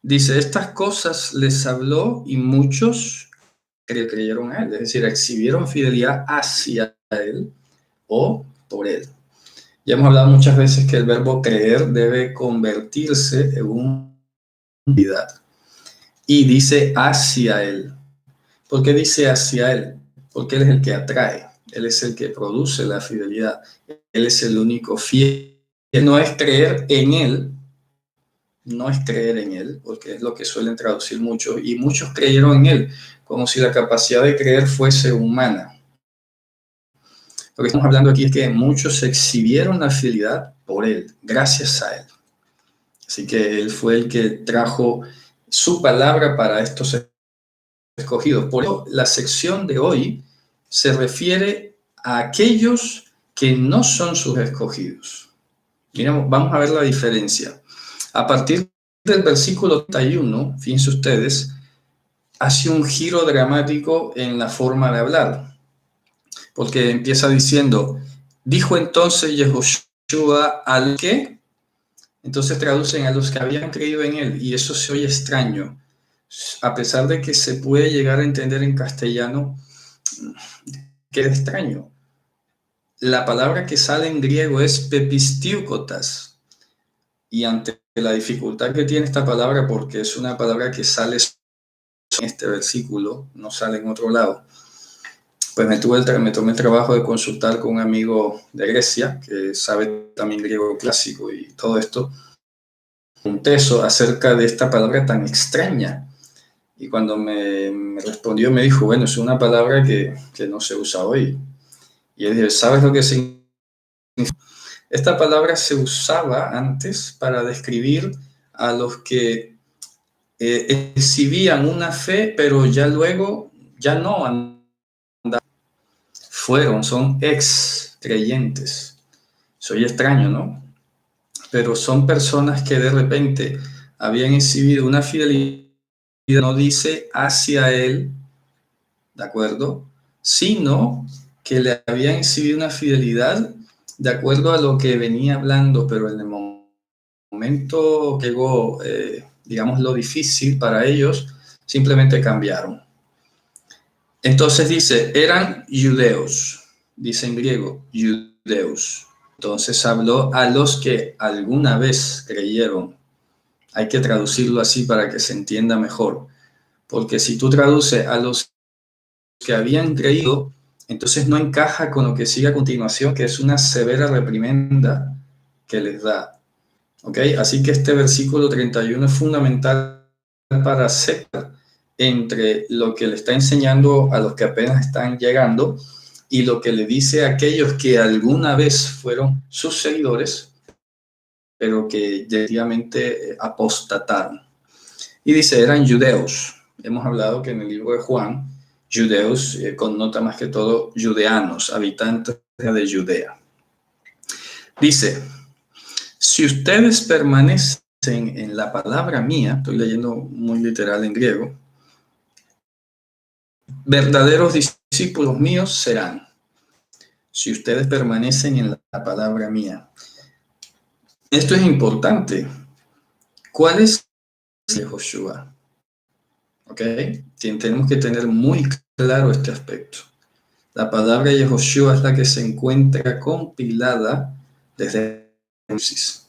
Dice, estas cosas les habló y muchos creyeron a él, es decir, exhibieron fidelidad hacia él o por él. Ya hemos hablado muchas veces que el verbo creer debe convertirse en una unidad. Y dice hacia él. ¿Por qué dice hacia él? Porque él es el que atrae, él es el que produce la fidelidad, él es el único fiel. No es creer en él, no es creer en él, porque es lo que suelen traducir muchos, y muchos creyeron en él, como si la capacidad de creer fuese humana. Lo que estamos hablando aquí es que muchos exhibieron la fidelidad por él, gracias a él. Así que él fue el que trajo su palabra para estos escogidos. Por eso la sección de hoy se refiere a aquellos que no son sus escogidos. Miramos, vamos a ver la diferencia. A partir del versículo 31, fíjense ustedes, hace un giro dramático en la forma de hablar, porque empieza diciendo, dijo entonces Yehoshua al que, entonces traducen a los que habían creído en él, y eso se oye extraño, a pesar de que se puede llegar a entender en castellano, que es extraño. La palabra que sale en griego es pepistiukotas, y ante la dificultad que tiene esta palabra, porque es una palabra que sale en este versículo, no sale en otro lado, pues me tomé el trabajo de consultar con un amigo de Grecia, que sabe también griego clásico y todo esto, un teso acerca de esta palabra tan extraña. Y cuando me respondió, me dijo, bueno, es una palabra que no se usa hoy. Y él dijo, ¿sabes lo que significa? Esta palabra se usaba antes para describir a los que exhibían una fe, pero ya luego ya no andaban. Son ex creyentes. Soy extraño, ¿no? Pero son personas que de repente habían exhibido una fidelidad, no dice hacia él, ¿de acuerdo? Sino que le habían exhibido una fidelidad de acuerdo a lo que venía hablando, pero en el momento que llegó, digamos, lo difícil para ellos, simplemente cambiaron. Entonces dice, eran judeos, dice en griego, judeos. Entonces habló a los que alguna vez creyeron. Hay que traducirlo así para que se entienda mejor. Porque si tú traduces a los que habían creído, entonces no encaja con lo que sigue a continuación, que es una severa reprimenda que les da. ¿Ok? Así que este versículo 31 es fundamental para aceptar entre lo que le está enseñando a los que apenas están llegando y lo que le dice a aquellos que alguna vez fueron sus seguidores, pero que definitivamente apostataron. Y dice, eran judeos. Hemos hablado que en el libro de Juan, judeos connota más que todo judeanos, habitantes de Judea. Dice, si ustedes permanecen en la palabra mía, estoy leyendo muy literal en griego, verdaderos discípulos míos serán. Si ustedes permanecen en la palabra mía. Esto es importante. ¿Cuál es Yehoshua? ¿Ok? Tenemos que tener muy claro este aspecto. La palabra Yehoshua es la que se encuentra compilada desde Génesis.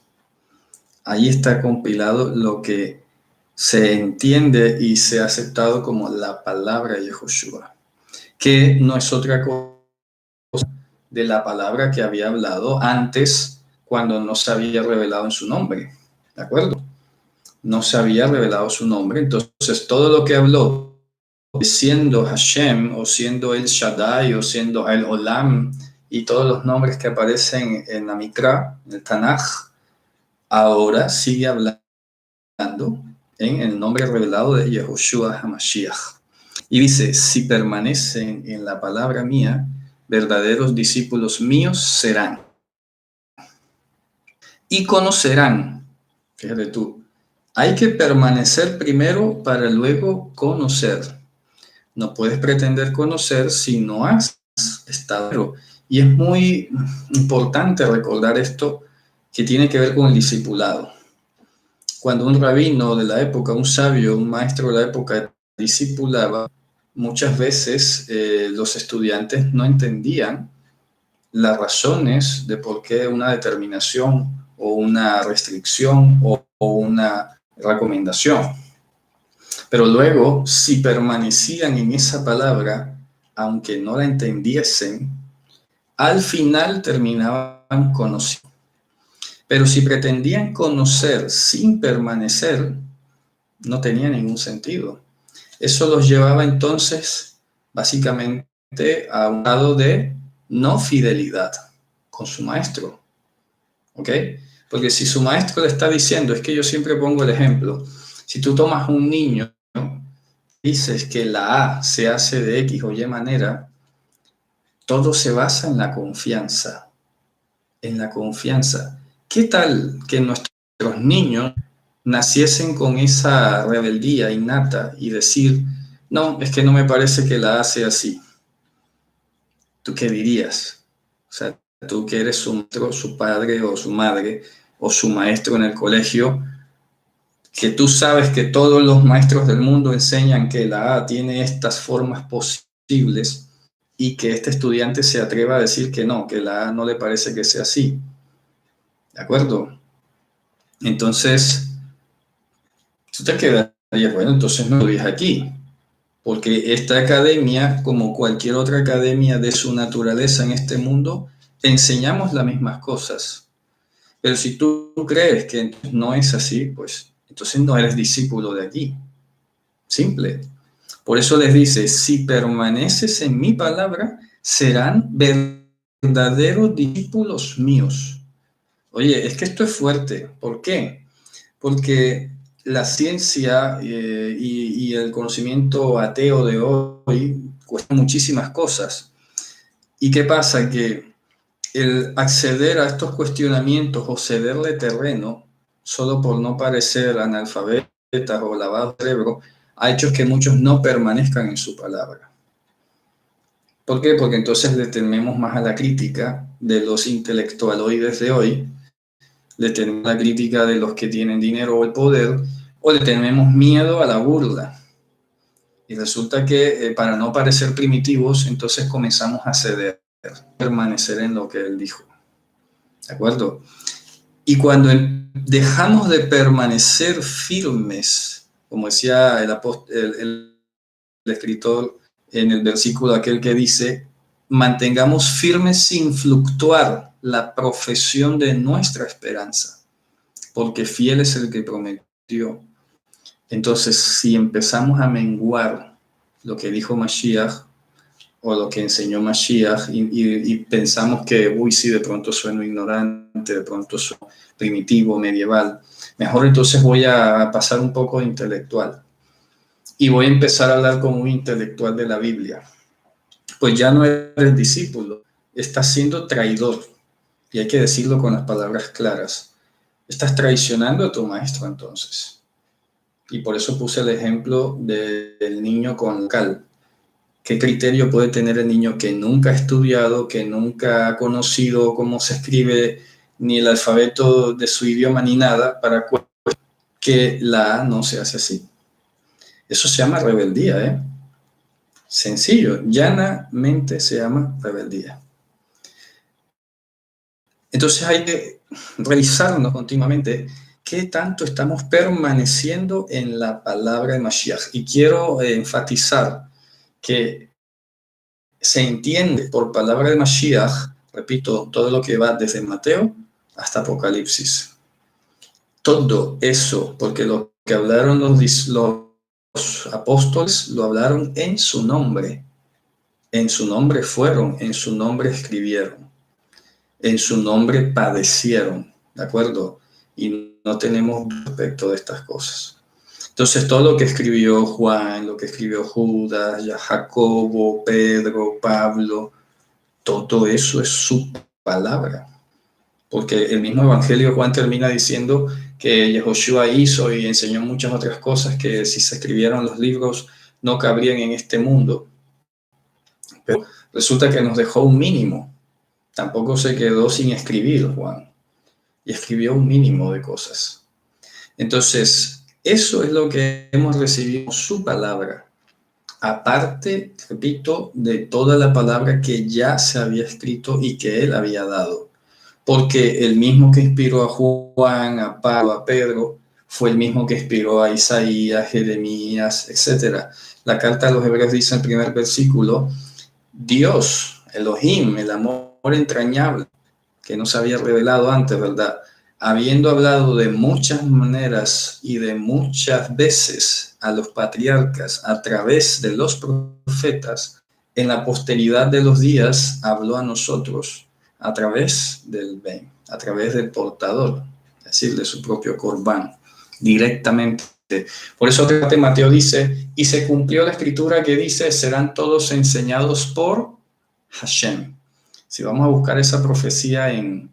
Ahí está compilado lo que se entiende y se ha aceptado como la palabra Yehoshua, que no es otra cosa de la palabra que había hablado antes cuando no se había revelado en su nombre, ¿de acuerdo? No se había revelado su nombre, entonces todo lo que habló, siendo Hashem, o siendo El Shaddai, o siendo El Olam, y todos los nombres que aparecen en la Mikra, en el Tanaj, ahora sigue hablando en el nombre revelado de Yehoshua HaMashiach. Y dice, si permanecen en la palabra mía, verdaderos discípulos míos serán. Y conocerán, fíjate tú, hay que permanecer primero para luego conocer. No puedes pretender conocer si no has estado. Y es muy importante recordar esto que tiene que ver con el discipulado. cuando un rabino de la época, un sabio, un maestro de la época discipulaba, muchas veces los estudiantes no entendían las razones de por qué una determinación o una restricción o una recomendación. Pero luego, si permanecían en esa palabra, aunque no la entendiesen, al final terminaban conociendo. Pero si pretendían conocer sin permanecer, no tenía ningún sentido. Eso los llevaba entonces básicamente a un lado de no fidelidad con su maestro. ¿Ok? Porque si su maestro le está diciendo, es que yo siempre pongo el ejemplo, si tú tomas un niño, dices que la A se hace de X o Y manera, todo se basa en la confianza. En la confianza. ¿Qué tal que nuestros niños naciesen con esa rebeldía innata y decir, no, es que no me parece que la hace así? ¿Tú qué dirías? O sea, tú que eres su maestro, su padre o su madre o su maestro en el colegio, que tú sabes que todos los maestros del mundo enseñan que la A tiene estas formas posibles y que este estudiante se atreva a decir que no, que la A no le parece que sea así. ¿De acuerdo? Entonces, tú te quedarías, bueno, entonces no estudias aquí, porque esta academia, como cualquier otra academia de su naturaleza en este mundo, enseñamos las mismas cosas. Pero si tú crees que no es así, pues entonces no eres discípulo de aquí. Simple. Por eso les dice, si permaneces en mi palabra, serán verdaderos discípulos míos. Oye, es que esto es fuerte. ¿Por qué? Porque la ciencia y el conocimiento ateo de hoy cuesta muchísimas cosas. ¿Y qué pasa? Que el acceder a estos cuestionamientos o cederle terreno solo por no parecer analfabetas o lavados de cerebro ha hecho que muchos no permanezcan en su palabra. ¿Por qué? Porque entonces le tememos más a la crítica de los intelectualoides de hoy, le tenemos la crítica de los que tienen dinero o el poder, o le tenemos miedo a la burla. Y resulta que para no parecer primitivos, entonces comenzamos a ceder, permanecer en lo que él dijo. ¿De acuerdo? Y cuando dejamos de permanecer firmes, como decía el escritor en el versículo aquel que dice, mantengamos firmes sin fluctuar la profesión de nuestra esperanza, porque fiel es el que prometió. Entonces, si empezamos a menguar lo que dijo Mashiach o lo que enseñó Mashiach y pensamos que, uy, sí, de pronto sueno ignorante, de pronto sueno primitivo, medieval, mejor entonces voy a pasar un poco de intelectual y voy a empezar a hablar como un intelectual de la Biblia. Pues ya no eres discípulo, estás siendo traidor. Y hay que decirlo con las palabras claras. Estás traicionando a tu maestro entonces. Y por eso puse el ejemplo del niño con cal. ¿Qué criterio puede tener el niño que nunca ha estudiado, que nunca ha conocido cómo se escribe ni el alfabeto de su idioma ni nada para que la A no se hace así? Eso se llama rebeldía, ¿eh? Sencillo, llanamente se llama rebeldía. Entonces hay que revisarnos continuamente qué tanto estamos permaneciendo en la palabra de Mashiach. Y quiero enfatizar que se entiende por palabra de Mashiach, repito, todo lo que va desde Mateo hasta Apocalipsis. Todo eso, porque lo que hablaron los apóstoles, lo hablaron en su nombre. En su nombre fueron, en su nombre escribieron, en su nombre padecieron, ¿de acuerdo? Y no tenemos respecto de estas cosas. Entonces, todo lo que escribió Juan, lo que escribió Judas, Jacobo, Pedro, Pablo, todo eso es su palabra. Porque el mismo Evangelio de Juan termina diciendo que Yehoshua hizo y enseñó muchas otras cosas que si se escribieron los libros no cabrían en este mundo. Pero resulta que nos dejó un mínimo. Tampoco se quedó sin escribir Juan. Y escribió un mínimo de cosas. Entonces, eso es lo que hemos recibido, su palabra. Aparte, repito, de toda la palabra que ya se había escrito y que él había dado. Porque el mismo que inspiró a Juan, a Pablo, a Pedro, fue el mismo que inspiró a Isaías, Jeremías, etc. La carta a los Hebreos dice en el primer versículo, Dios, Elohim, el amor entrañable, que no se había revelado antes, ¿verdad? Habiendo hablado de muchas maneras y de muchas veces a los patriarcas a través de los profetas, en la posteridad de los días habló a nosotros a través del Ben, a través del portador, es decir, de su propio Corbán, directamente. Por eso Mateo dice, y se cumplió la escritura que dice, serán todos enseñados por Hashem. Si vamos a buscar esa profecía en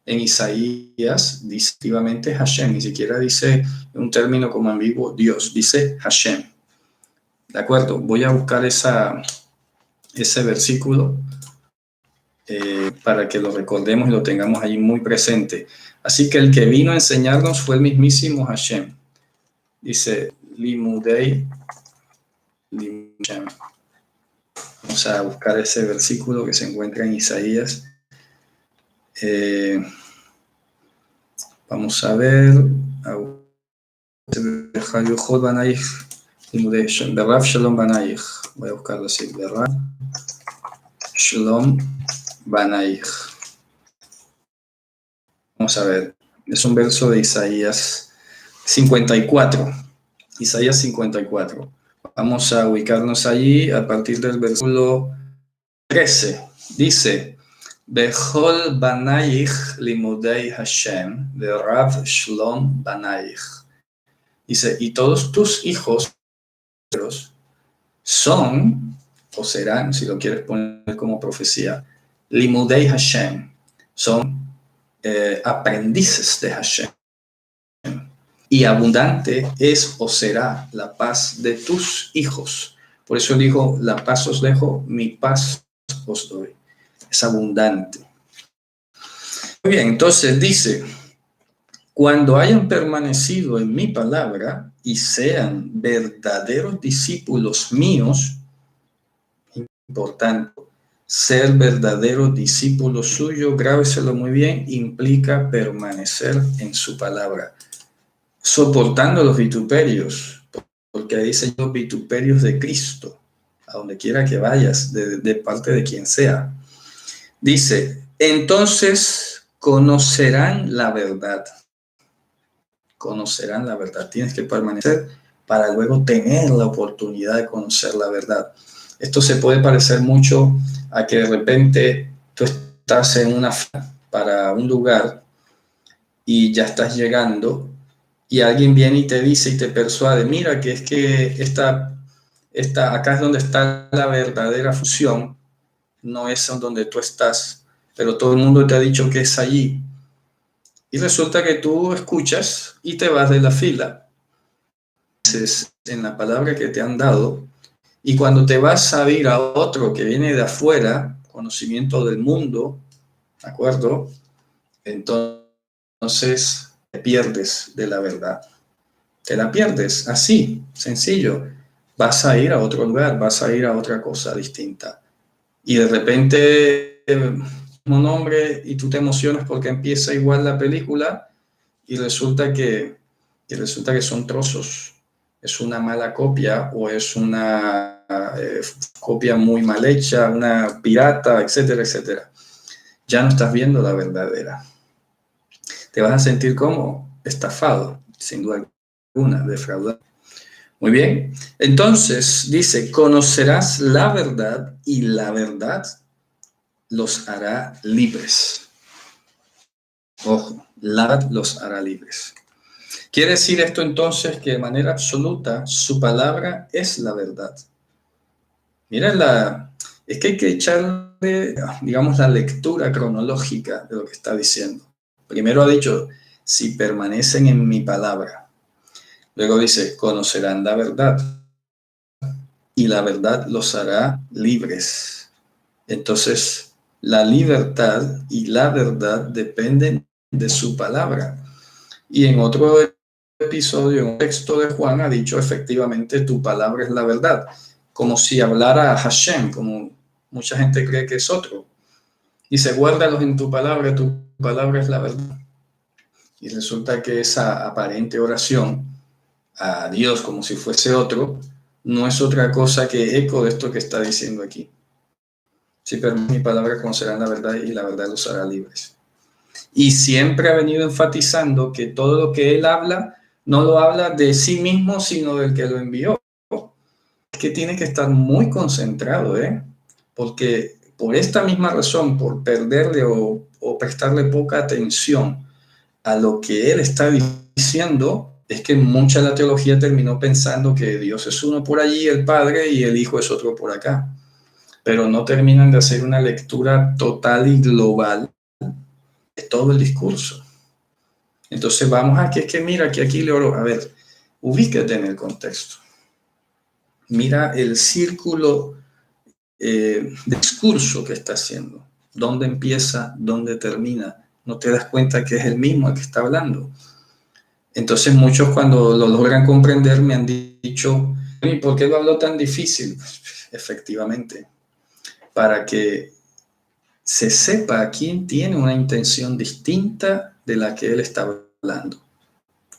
Isaías, dice activamente Hashem, ni siquiera dice un término como ambiguo Dios, dice Hashem. ¿De acuerdo? Voy a buscar ese versículo para que lo recordemos y lo tengamos ahí muy presente. Así que el que vino a enseñarnos fue el mismísimo Hashem. Dice Limudei Hashem. Vamos a buscar ese versículo que se encuentra en Isaías. Vamos a ver. Berav Shalom Banaich. Voy a buscarlo así. Berav Shalom Banaich. Vamos a ver. Es un verso de Isaías 54. Isaías 54. Vamos a ubicarnos allí a partir del versículo 13. Dice, Bechol Banaich Limudei Hashem, Berav Shalom Banaich. Dice, y todos tus hijos son, o serán, si lo quieres poner como profecía, Limudei Hashem, son aprendices de Hashem. Y abundante es o será la paz de tus hijos. Por eso dijo, la paz os dejo, mi paz os doy. Es abundante. Muy bien, entonces dice, cuando hayan permanecido en mi palabra y sean verdaderos discípulos míos, importante, ser verdadero discípulo suyo, grábeselo muy bien, implica permanecer en su palabra, soportando los vituperios, porque ahí dicen los vituperios de Cristo, a donde quiera que vayas, de parte de quien sea. Dice, entonces conocerán la verdad. Conocerán la verdad. Tienes que permanecer para luego tener la oportunidad de conocer la verdad. Esto se puede parecer mucho a que de repente tú estás en una fila para un lugar y ya estás llegando y alguien viene y te dice y te persuade, mira que es que acá es donde está la verdadera función, no es donde tú estás, pero todo el mundo te ha dicho que es allí. Y resulta que tú escuchas y te vas de la fila. Entonces, en la palabra que te han dado, y cuando te vas a ir a otro que viene de afuera, conocimiento del mundo, ¿de acuerdo? Entonces te pierdes de la verdad. Te la pierdes, así, sencillo. Vas a ir a otro lugar, vas a ir a otra cosa distinta. Y de repente, un nombre, y tú te emocionas porque empieza igual la película, y resulta que son trozos. Es una mala copia o es una copia muy mal hecha, una pirata, etcétera, etcétera. Ya no estás viendo la verdadera. Te vas a sentir como estafado, sin duda alguna, defraudado. Muy bien. Entonces, dice, conocerás la verdad y la verdad los hará libres. Ojo, la verdad los hará libres. Quiere decir esto entonces que de manera absoluta su palabra es la verdad. Mira, es que hay que echarle, digamos, la lectura cronológica de lo que está diciendo. Primero ha dicho, si permanecen en mi palabra. Luego dice, conocerán la verdad y la verdad los hará libres. Entonces, la libertad y la verdad dependen de su palabra. Y en otro episodio, en un texto de Juan, ha dicho efectivamente tu palabra es la verdad, como si hablara a Hashem, como mucha gente cree que es otro. Dice, guárdalos en tu palabra es la verdad. Y resulta que esa aparente oración a Dios como si fuese otro, no es otra cosa que eco de esto que está diciendo aquí. Si permite mi palabra, conocerán la verdad y la verdad los hará libres. Y siempre ha venido enfatizando que todo lo que él habla, no lo habla de sí mismo, sino del que lo envió. Es que tiene que estar muy concentrado, porque por esta misma razón, por perderle o prestarle poca atención a lo que él está diciendo, es que mucha de la teología terminó pensando que Dios es uno por allí, el Padre, y el Hijo es otro por acá. Pero no terminan de hacer una lectura total y global de todo el discurso. Entonces vamos aquí, es que mira, que aquí le oro, a ver, ubícate en el contexto. Mira el círculo de discurso que está haciendo. ¿Dónde empieza? ¿Dónde termina? No te das cuenta que es el mismo el que está hablando. Entonces muchos cuando lo logran comprender me han dicho, ¿y por qué lo habló tan difícil? Pues, efectivamente, para que se sepa quién tiene una intención distinta de la que él está hablando.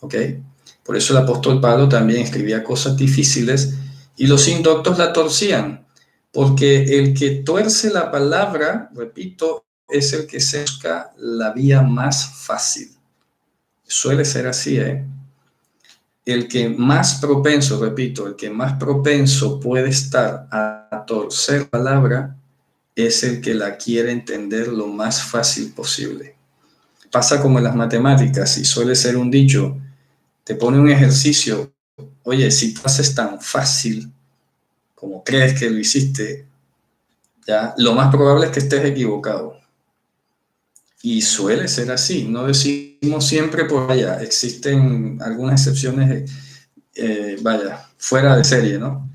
¿Ok? Por eso el apóstol Pablo también escribía cosas difíciles y los indoctos la torcían, porque el que tuerce la palabra, repito, es el que se busca la vía más fácil. Suele ser así, El que más propenso, repito, el que más propenso puede estar a torcer la palabra es el que la quiere entender lo más fácil posible. Pasa como en las matemáticas y suele ser un dicho, te pone un ejercicio, oye, si tú haces tan fácil como crees que lo hiciste, ya lo más probable es que estés equivocado. Y suele ser así, no decimos siempre por allá, existen algunas excepciones, vaya, fuera de serie, ¿no?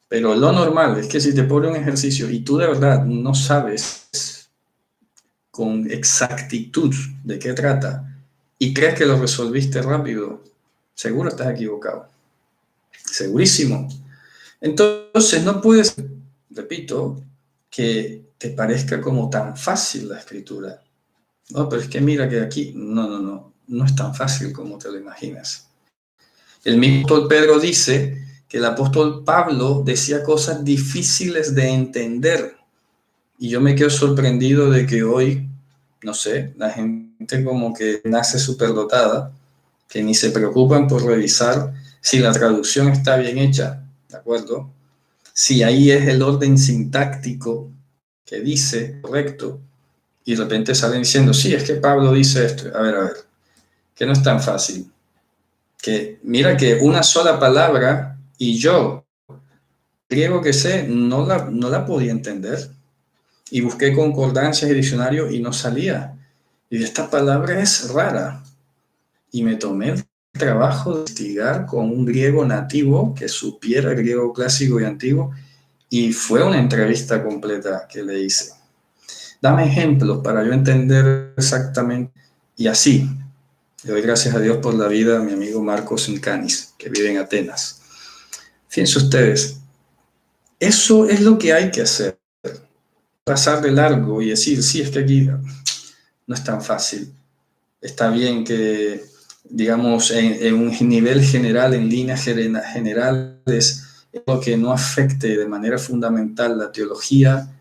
Pero lo normal es que si te pone un ejercicio y tú de verdad no sabes con exactitud de qué trata y crees que lo resolviste rápido, seguro estás equivocado. Segurísimo. Entonces no puedes, repito, que te parezca como tan fácil la escritura. No, pero es que mira que aquí, no es tan fácil como te lo imaginas. El mismo apóstol Pedro dice que el apóstol Pablo decía cosas difíciles de entender. Y yo me quedo sorprendido de que hoy, no sé, la gente como que nace superdotada, que ni se preocupan por revisar si la traducción está bien hecha, ¿de acuerdo? Si ahí es el orden sintáctico que dice correcto, y de repente salen diciendo, sí, es que Pablo dice esto. A ver, que no es tan fácil. Que mira que una sola palabra y yo, griego que sé, no la podía entender. Y busqué concordancias y diccionario y no salía. Y esta palabra es rara. Y me tomé el trabajo de investigar con un griego nativo que supiera griego clásico y antiguo. Y fue una entrevista completa que le hice. Dame ejemplos para yo entender exactamente. Y así, le doy gracias a Dios por la vida a mi amigo Marcos Incanis, que vive en Atenas. Fíjense ustedes, eso es lo que hay que hacer. Pasar de largo y decir, sí, es que aquí no es tan fácil. Está bien que, digamos, en un nivel general, en líneas generales, lo que no afecte de manera fundamental la teología,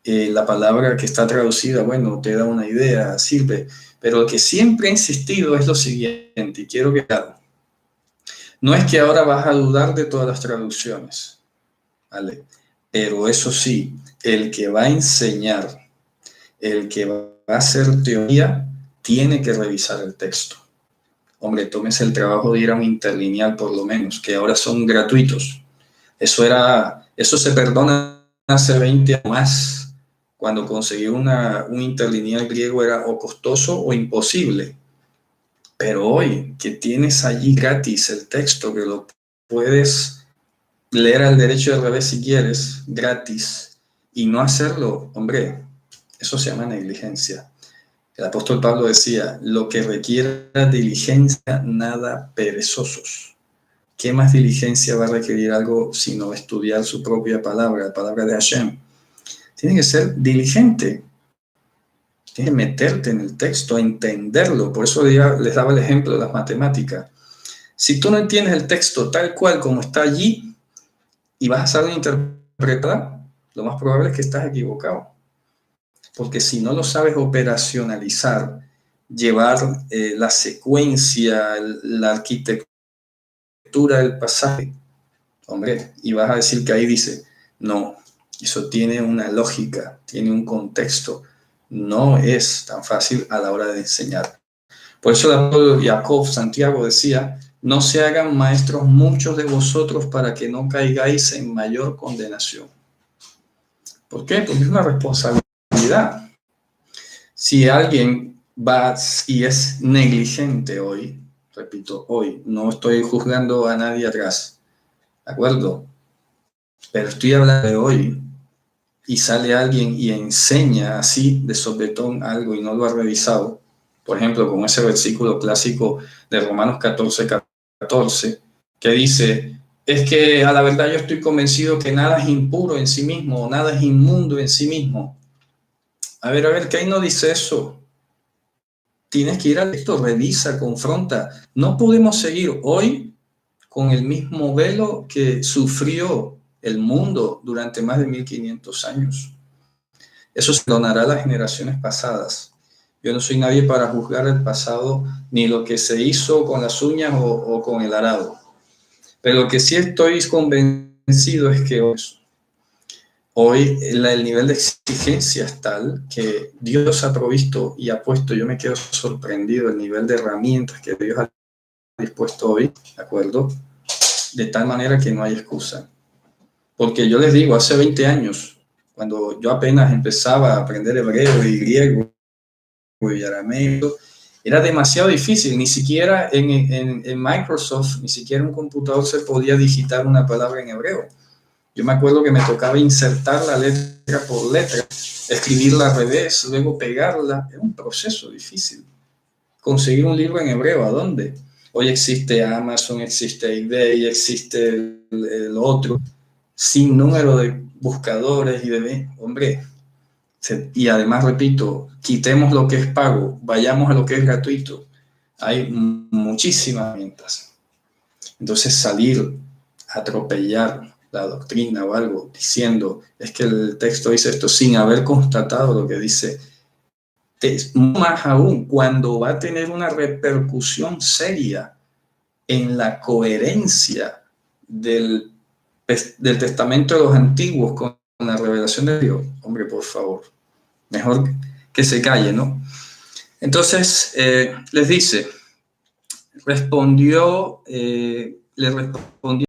la palabra que está traducida, bueno, te da una idea, sirve. Pero lo que siempre he insistido es lo siguiente, y quiero que claro, no es que ahora vas a dudar de todas las traducciones, ¿vale? Pero eso sí, el que va a enseñar, el que va a hacer teoría, tiene que revisar el texto. Hombre, tómese el trabajo de ir a un interlineal por lo menos, que ahora son gratuitos. Eso se perdona hace 20 años más. Cuando conseguir un interlineal griego era o costoso o imposible. Pero hoy que tienes allí gratis el texto, que lo puedes leer al derecho y al revés si quieres, gratis, y no hacerlo, hombre, eso se llama negligencia. El apóstol Pablo decía, lo que requiera diligencia, nada perezosos. ¿Qué más diligencia va a requerir algo sino estudiar su propia palabra, la palabra de Hashem? Tiene que ser diligente. Tienes que meterte en el texto, entenderlo. Por eso les daba el ejemplo de las matemáticas. Si tú no entiendes el texto tal cual como está allí y vas a saber interpretar, lo más probable es que estás equivocado. Porque si no lo sabes operacionalizar, llevar la secuencia, la arquitectura del pasaje, hombre, y vas a decir que ahí dice, no, eso tiene una lógica, tiene un contexto, no es tan fácil a la hora de enseñar. Por eso el apóstol Jacob, Santiago decía, no se hagan maestros muchos de vosotros para que no caigáis en mayor condenación. ¿Por qué? Porque es una responsabilidad. Si alguien va y es negligente hoy, repito, hoy, no estoy juzgando a nadie atrás, ¿de acuerdo? Pero estoy hablando de hoy, y sale alguien y enseña así de sopetón algo y no lo ha revisado, por ejemplo, con ese versículo clásico de Romanos 14, que dice, es que a la verdad yo estoy convencido que nada es impuro en sí mismo, nada es inmundo en sí mismo. A ver, que ahí no dice eso. Tienes que ir al texto, revisa, confronta. No podemos seguir hoy con el mismo velo que sufrió el mundo durante más de 1500 años. Eso se donará a las generaciones pasadas. Yo no soy nadie para juzgar el pasado, ni lo que se hizo con las uñas o con el arado. Pero lo que sí estoy convencido es que hoy el nivel de exigencia es tal que Dios ha provisto y ha puesto, yo me quedo sorprendido, el nivel de herramientas que Dios ha dispuesto hoy, ¿de acuerdo? De tal manera que no hay excusa. Porque yo les digo, hace 20 años, cuando yo apenas empezaba a aprender hebreo y griego y arameo, era demasiado difícil. Ni siquiera en Microsoft, ni siquiera en un computador se podía digitar una palabra en hebreo. Yo me acuerdo que me tocaba insertar la letra por letra, escribirla al revés, luego pegarla. Era un proceso difícil. Conseguir un libro en hebreo, ¿a dónde? Hoy existe Amazon, existe eBay, existe el otro, sin número de buscadores y de... Hombre, y además, repito, quitemos lo que es pago, vayamos a lo que es gratuito. Hay muchísimas herramientas. Entonces, salir a atropellar la doctrina o algo diciendo, es que el texto dice esto sin haber constatado lo que dice, más aún cuando va a tener una repercusión seria en la coherencia del testamento de los antiguos con la revelación de Dios. Hombre, por favor, mejor que se calle, ¿no? Entonces, les dice, le respondió